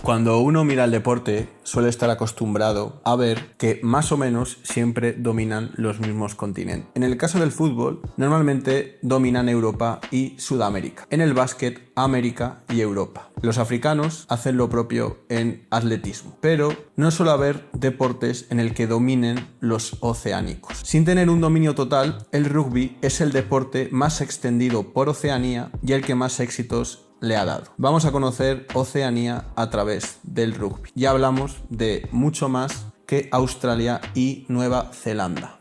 Cuando uno mira el deporte, suele estar acostumbrado a ver que más o menos siempre dominan los mismos continentes. En el caso del fútbol, normalmente dominan Europa y Sudamérica. En el básquet, América y Europa. Los africanos hacen lo propio en atletismo, pero no suele haber deportes en el que dominen los oceánicos. Sin tener un dominio total, el rugby es el deporte más extendido por Oceanía y el que más éxitos le ha dado. Vamos a conocer Oceanía a través del rugby. Ya hablamos de mucho más que Australia y Nueva Zelanda.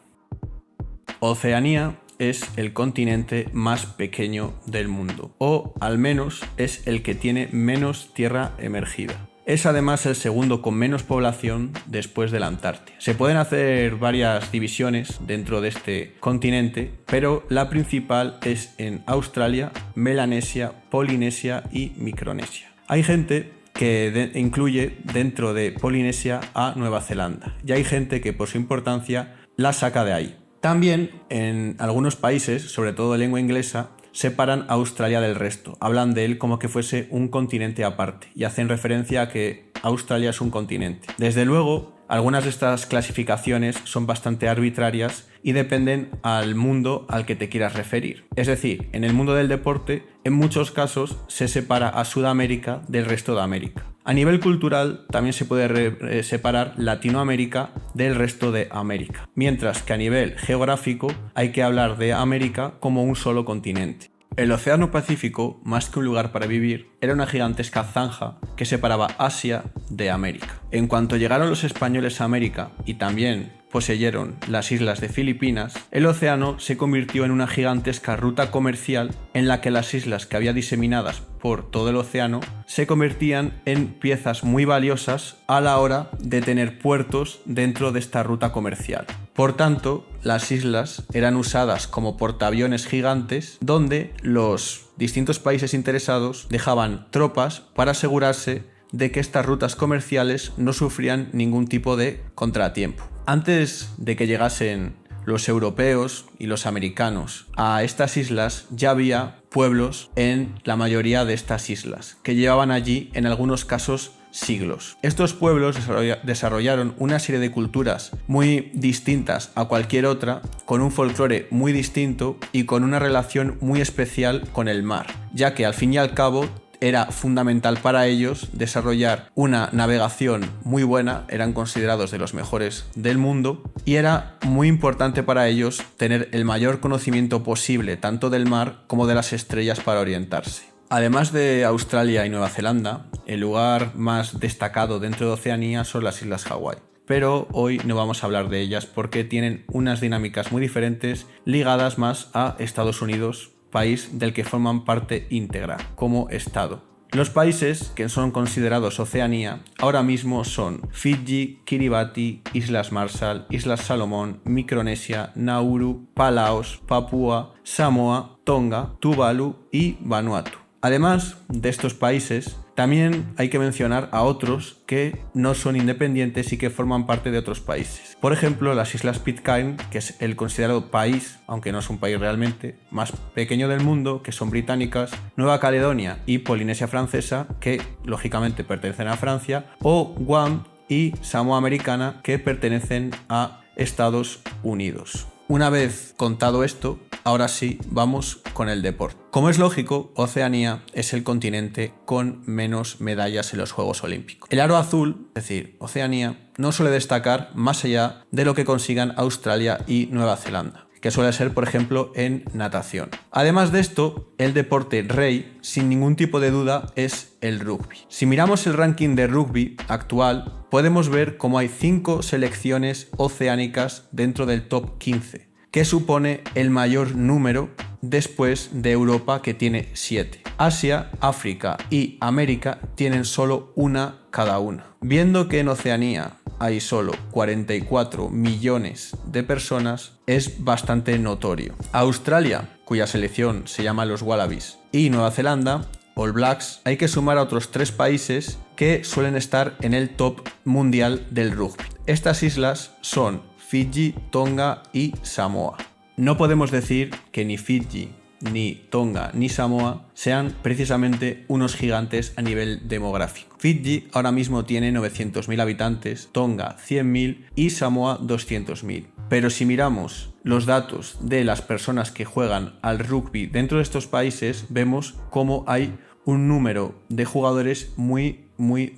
Oceanía es el continente más pequeño del mundo, o al menos es el que tiene menos tierra emergida. Es además el segundo con menos población después de la Antártida. Se pueden hacer varias divisiones dentro de este continente, pero la principal es en Australia, Melanesia, Polinesia y Micronesia. Hay gente que incluye dentro de Polinesia a Nueva Zelanda, y hay gente que por su importancia la saca de ahí. También en algunos países, sobre todo de lengua inglesa, separan a Australia del resto, hablan de él como que fuese un continente aparte y hacen referencia a que Australia es un continente. Desde luego, algunas de estas clasificaciones son bastante arbitrarias y dependen al mundo al que te quieras referir. Es decir, en el mundo del deporte, en muchos casos se separa a Sudamérica del resto de América. A nivel cultural también se puede separar Latinoamérica del resto de América, mientras que a nivel geográfico hay que hablar de América como un solo continente. El Océano Pacífico, más que un lugar para vivir, era una gigantesca zanja que separaba Asia de América. En cuanto llegaron los españoles a América y también poseyeron las islas de Filipinas, el océano se convirtió en una gigantesca ruta comercial en la que las islas que había diseminadas por todo el océano se convertían en piezas muy valiosas a la hora de tener puertos dentro de esta ruta comercial. Por tanto, las islas eran usadas como portaaviones gigantes donde los distintos países interesados dejaban tropas para asegurarse de que estas rutas comerciales no sufrían ningún tipo de contratiempo. Antes de que llegasen los europeos y los americanos a estas islas, ya había pueblos en la mayoría de estas islas, que llevaban allí, en algunos casos, siglos. Estos pueblos desarrollaron una serie de culturas muy distintas a cualquier otra, con un folclore muy distinto y con una relación muy especial con el mar, ya que al fin y al cabo era fundamental para ellos desarrollar una navegación muy buena, eran considerados de los mejores del mundo y era muy importante para ellos tener el mayor conocimiento posible tanto del mar como de las estrellas para orientarse. Además de Australia y Nueva Zelanda, el lugar más destacado dentro de Oceanía son las Islas Hawái. Pero hoy no vamos a hablar de ellas porque tienen unas dinámicas muy diferentes ligadas más a Estados Unidos, país del que forman parte íntegra como Estado. Los países que son considerados Oceanía ahora mismo son Fiji, Kiribati, Islas Marshall, Islas Salomón, Micronesia, Nauru, Palaos, Papúa, Samoa, Tonga, Tuvalu y Vanuatu. Además de estos países, también hay que mencionar a otros que no son independientes y que forman parte de otros países. Por ejemplo, las Islas Pitcairn, que es el considerado país, aunque no es un país realmente, más pequeño del mundo, que son británicas, Nueva Caledonia y Polinesia Francesa, que lógicamente pertenecen a Francia, o Guam y Samoa Americana, que pertenecen a Estados Unidos. Una vez contado esto, ahora sí, vamos con el deporte. Como es lógico, Oceanía es el continente con menos medallas en los Juegos Olímpicos. El aro azul, es decir, Oceanía, no suele destacar más allá de lo que consigan Australia y Nueva Zelanda, que suele ser, por ejemplo, en natación. Además de esto, el deporte rey, sin ningún tipo de duda, es el rugby. Si miramos el ranking de rugby actual, podemos ver cómo hay 5 selecciones oceánicas dentro del top 15, que supone el mayor número después de Europa, que tiene 7. Asia, África y América tienen solo una cada una. Viendo que en Oceanía hay solo 44 millones de personas, es bastante notorio. Australia, cuya selección se llama los Wallabies, y Nueva Zelanda, All Blacks, hay que sumar a otros 3 países que suelen estar en el top mundial del rugby. Estas islas son Fiji, Tonga y Samoa. No podemos decir que ni Fiji, ni Tonga, ni Samoa sean precisamente unos gigantes a nivel demográfico. Fiyi ahora mismo tiene 900.000 habitantes, Tonga 100.000 y Samoa 200.000. Pero si miramos los datos de las personas que juegan al rugby dentro de estos países, vemos cómo hay un número de jugadores muy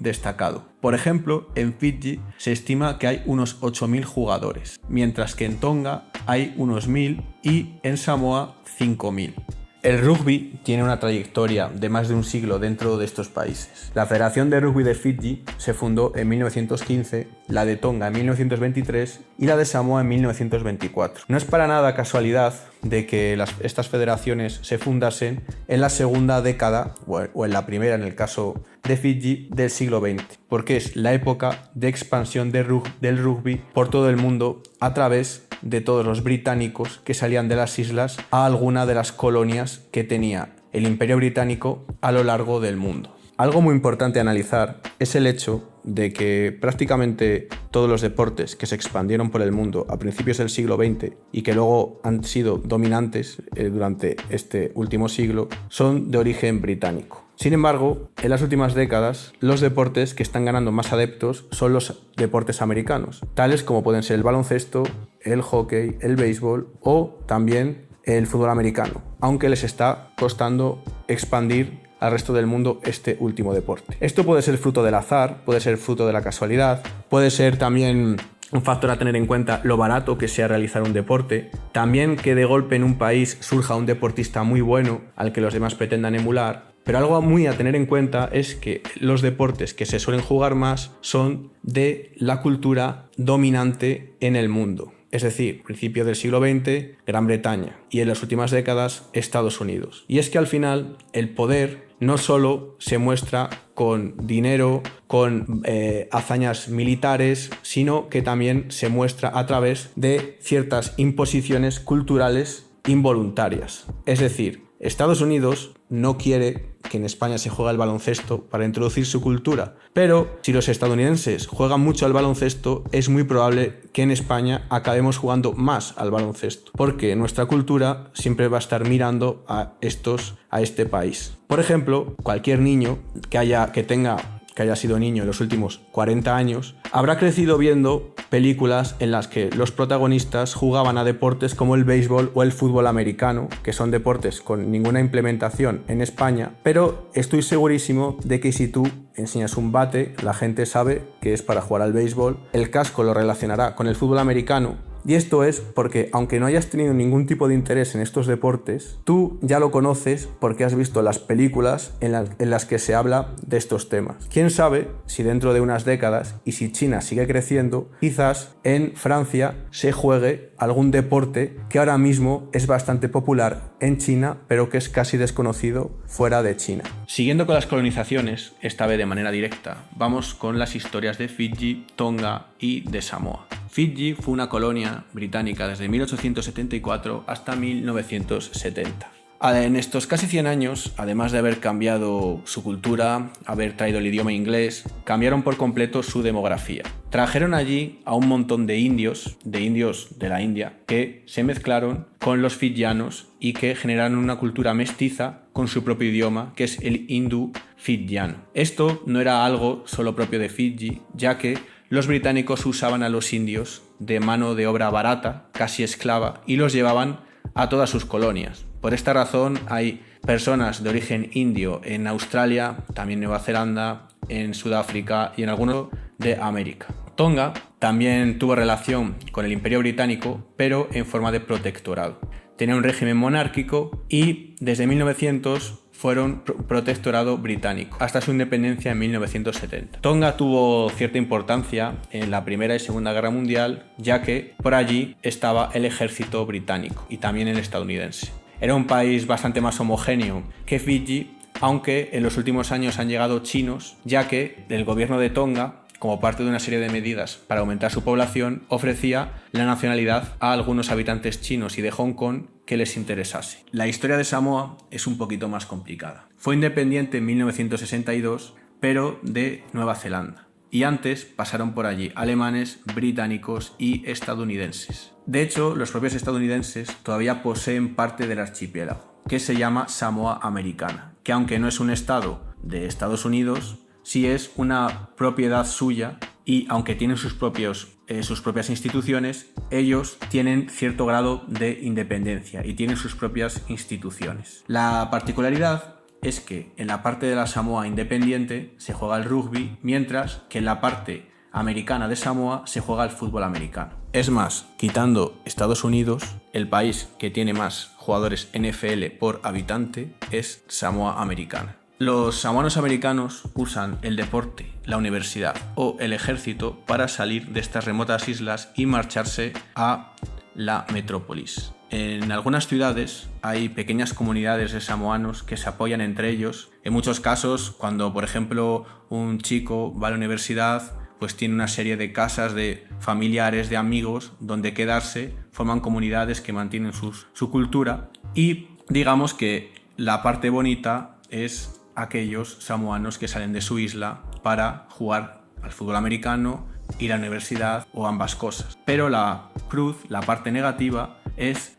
destacado. Por ejemplo, en Fiyi se estima que hay unos 8.000 jugadores, mientras que en Tonga hay unos 1.000 y en Samoa 5.000. El rugby tiene una trayectoria de más de un siglo dentro de estos países. La Federación de Rugby de Fiyi se fundó en 1915, la de Tonga en 1923 y la de Samoa en 1924. No es para nada casualidad de que estas federaciones se fundasen en la segunda década o en la primera, en el caso de Fiyi, del siglo XX, porque es la época de expansión del rugby por todo el mundo a través de todos los británicos que salían de las islas a alguna de las colonias que tenía el Imperio Británico a lo largo del mundo. Algo muy importante a analizar es el hecho de que prácticamente todos los deportes que se expandieron por el mundo a principios del siglo XX y que luego han sido dominantes durante este último siglo son de origen británico. Sin embargo, en las últimas décadas, los deportes que están ganando más adeptos son los deportes americanos, tales como pueden ser el baloncesto, el hockey, el béisbol o también el fútbol americano, aunque les está costando expandir al resto del mundo este último deporte. Esto puede ser fruto del azar, puede ser fruto de la casualidad, puede ser también un factor a tener en cuenta lo barato que sea realizar un deporte, también que de golpe en un país surja un deportista muy bueno al que los demás pretendan emular. Pero algo muy a tener en cuenta es que los deportes que se suelen jugar más son de la cultura dominante en el mundo. Es decir, principio del siglo XX, Gran Bretaña y en las últimas décadas, Estados Unidos. Y es que al final el poder no solo se muestra con dinero, con hazañas militares, sino que también se muestra a través de ciertas imposiciones culturales involuntarias. Es decir, Estados Unidos no quiere que en España se juegue al baloncesto para introducir su cultura, pero si los estadounidenses juegan mucho al baloncesto, es muy probable que en España acabemos jugando más al baloncesto, porque nuestra cultura siempre va a estar mirando a este país. Por ejemplo, cualquier niño que haya sido niño en los últimos 40 años, habrá crecido viendo películas en las que los protagonistas jugaban a deportes como el béisbol o el fútbol americano, que son deportes con ninguna implementación en España, pero estoy segurísimo de que si tú enseñas un bate, la gente sabe que es para jugar al béisbol, el casco lo relacionará con el fútbol americano. Y esto es porque, aunque no hayas tenido ningún tipo de interés en estos deportes, tú ya lo conoces porque has visto las películas en las que se habla de estos temas. Quién sabe si dentro de unas décadas, y si China sigue creciendo, quizás en Francia se juegue algún deporte que ahora mismo es bastante popular en China, pero que es casi desconocido fuera de China. Siguiendo con las colonizaciones, esta vez de manera directa, vamos con las historias de Fiyi, Tonga y de Samoa. Fiyi fue una colonia británica desde 1874 hasta 1970. En estos casi 100 años, además de haber cambiado su cultura, haber traído el idioma inglés, cambiaron por completo su demografía. Trajeron allí a un montón de indios de la India, que se mezclaron con los fiyianos y que generaron una cultura mestiza con su propio idioma, que es el hindú fiyiano. Esto no era algo solo propio de Fiyi, ya que los británicos usaban a los indios de mano de obra barata, casi esclava, y los llevaban a todas sus colonias. Por esta razón hay personas de origen indio en Australia, también Nueva Zelanda, en Sudáfrica y en algunos de América. Tonga también tuvo relación con el Imperio Británico, pero en forma de protectorado. Tenía un régimen monárquico y desde 1900 fueron protectorado británico, hasta su independencia en 1970. Tonga tuvo cierta importancia en la Primera y Segunda Guerra Mundial, ya que por allí estaba el ejército británico y también el estadounidense. Era un país bastante más homogéneo que Fiyi, aunque en los últimos años han llegado chinos, ya que el gobierno de Tonga, como parte de una serie de medidas para aumentar su población, ofrecía la nacionalidad a algunos habitantes chinos y de Hong Kong que les interesase. La historia de Samoa es un poquito más complicada. Fue independiente en 1962, pero de Nueva Zelanda. Y antes pasaron por allí alemanes, británicos y estadounidenses. De hecho, los propios estadounidenses todavía poseen parte del archipiélago. que se llama Samoa Americana, que aunque no es un estado de Estados Unidos, sí es una propiedad suya y aunque tienen sus propias instituciones, ellos tienen cierto grado de independencia y tienen sus propias instituciones. La particularidad es que en la parte de la Samoa independiente se juega el rugby, mientras que en la parte americana de Samoa se juega el fútbol americano. Es más, quitando Estados Unidos, el país que tiene más jugadores NFL por habitante es Samoa Americana. Los samoanos americanos usan el deporte, la universidad o el ejército para salir de estas remotas islas y marcharse a la metrópolis. En algunas ciudades hay pequeñas comunidades de samoanos que se apoyan entre ellos. En muchos casos, cuando por ejemplo un chico va a la universidad, pues tiene una serie de casas de familiares, de amigos, donde quedarse, forman comunidades que mantienen su cultura y digamos que la parte bonita es aquellos samoanos que salen de su isla para jugar al fútbol americano, ir a la universidad o ambas cosas. Pero la cruz, la parte negativa,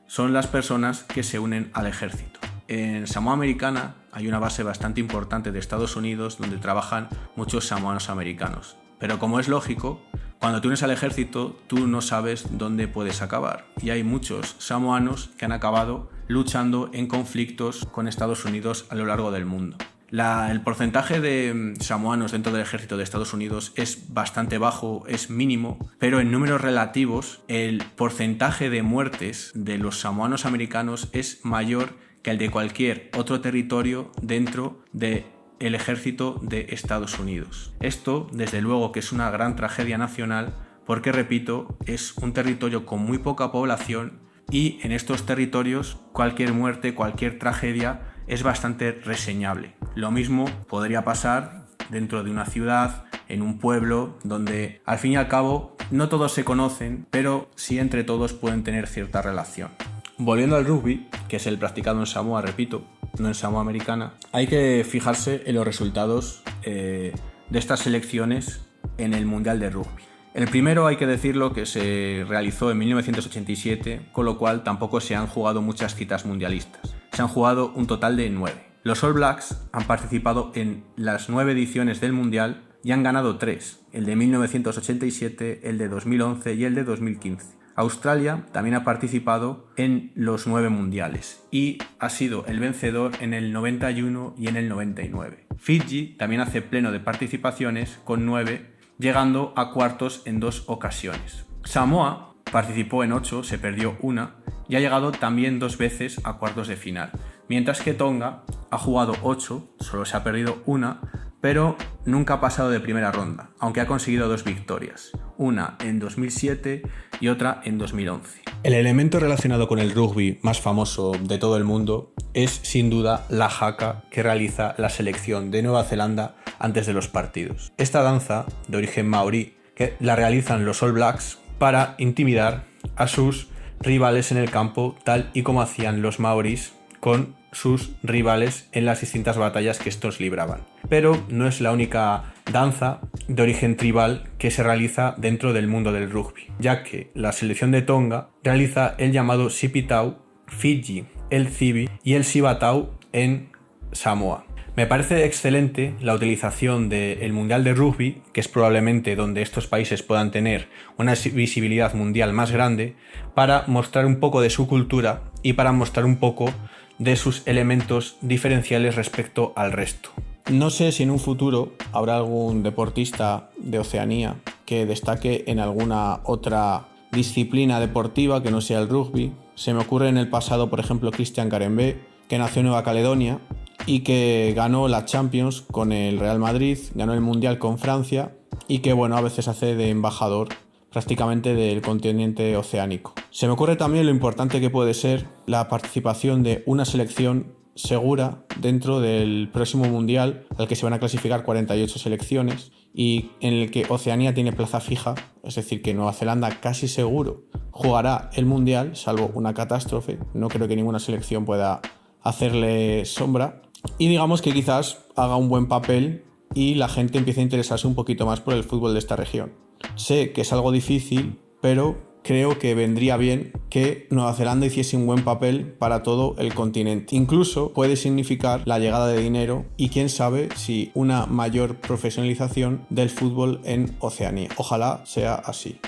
son las personas que se unen al ejército. En Samoa Americana hay una base bastante importante de Estados Unidos donde trabajan muchos samoanos americanos. Pero como es lógico, cuando te unes al ejército, tú no sabes dónde puedes acabar. Y hay muchos samoanos que han acabado luchando en conflictos con Estados Unidos a lo largo del mundo. El porcentaje de samoanos dentro del ejército de Estados Unidos es bastante bajo, es mínimo, pero en números relativos el porcentaje de muertes de los samoanos americanos es mayor que el de cualquier otro territorio dentro del ejército de Estados Unidos. Esto, desde luego, que es una gran tragedia nacional porque, repito, es un territorio con muy poca población y en estos territorios cualquier muerte, cualquier tragedia es bastante reseñable. Lo mismo podría pasar dentro de una ciudad, en un pueblo, donde al fin y al cabo no todos se conocen, pero sí entre todos pueden tener cierta relación. Volviendo al rugby, que es el practicado en Samoa, repito, no en Samoa Americana, hay que fijarse en los resultados de estas selecciones en el Mundial de Rugby. El primero, hay que decirlo, que se realizó en 1987, con lo cual tampoco se han jugado muchas citas mundialistas. Se han jugado un total de 9. Los All Blacks han participado en las 9 ediciones del Mundial y han ganado 3, el de 1987, el de 2011 y el de 2015. Australia también ha participado en los 9 mundiales y ha sido el vencedor en el 91 y en el 99. Fiji también hace pleno de participaciones con 9, llegando a cuartos en 2 ocasiones. Samoa participó en 8, se perdió una y ha llegado también 2 veces a cuartos de final, mientras que Tonga ha jugado 8, solo se ha perdido una, pero nunca ha pasado de primera ronda, aunque ha conseguido 2 victorias, una en 2007 y otra en 2011. El elemento relacionado con el rugby más famoso de todo el mundo es sin duda la haka que realiza la selección de Nueva Zelanda antes de los partidos. Esta danza, de origen maorí, que la realizan los All Blacks para intimidar a sus rivales en el campo, tal y como hacían los maorís con sus rivales en las distintas batallas que estos libraban. Pero no es la única danza de origen tribal que se realiza dentro del mundo del rugby, ya que la selección de Tonga realiza el llamado Sipitau, Fiji el Civi y el Sibatau en Samoa. Me parece excelente la utilización del Mundial de Rugby, que es probablemente donde estos países puedan tener una visibilidad mundial más grande, para mostrar un poco de su cultura y para mostrar un poco de sus elementos diferenciales respecto al resto. No sé si en un futuro habrá algún deportista de Oceanía que destaque en alguna otra disciplina deportiva que no sea el rugby. Se me ocurre en el pasado, por ejemplo, Cristian Carembé, que nació en Nueva Caledonia y que ganó la Champions con el Real Madrid, ganó el Mundial con Francia y que, bueno, a veces hace de embajador prácticamente del continente oceánico. Se me ocurre también lo importante que puede ser la participación de una selección segura dentro del próximo Mundial, al que se van a clasificar 48 selecciones y en el que Oceanía tiene plaza fija, es decir, que Nueva Zelanda casi seguro jugará el Mundial, salvo una catástrofe. No creo que ninguna selección pueda hacerle sombra y digamos que quizás haga un buen papel y la gente empiece a interesarse un poquito más por el fútbol de esta región. Sé que es algo difícil, pero creo que vendría bien que Nueva Zelanda hiciese un buen papel para todo el continente. Incluso puede significar la llegada de dinero y quién sabe si una mayor profesionalización del fútbol en Oceanía. Ojalá sea así.